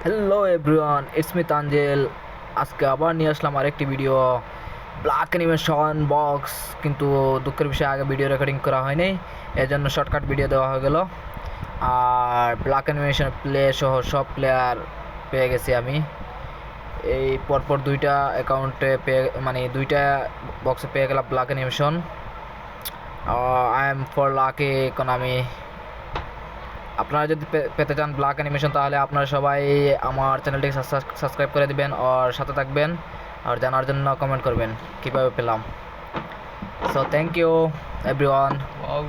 Hello everyone, it's me Tanzel. আজকে আবার নিয়ে আসলাম আরেকটি ভিডিও, ব্ল্যাক অ্যানিমেশন বক্স। কিন্তু দুঃখের বিষয়, আগে ভিডিও রেকর্ডিং করা হয়নি, এর জন্য শর্টকাট ভিডিও দেওয়া হয়ে গেল। আর ব্ল্যাক অ্যানিমেশন প্লে সহ সব প্লেয়ার পেয়ে গেছি আমি। এই পরপর দুইটা অ্যাকাউন্টে পেয়ে, মানে দুইটা বক্সে পেয়ে গেলাম black animation. I am for lucky economy. আপনারা যদি পেতে চান ব্ল্যাক অ্যানিমেশন, তাহলে আপনারা সবাই আমার চ্যানেলটিকে সাবস্ক্রাইব করে দিবেন আর সাথে থাকবেন, আর জানার জন্য কমেন্ট করবেন কীভাবে পেলাম। So thank you everyone. Wow.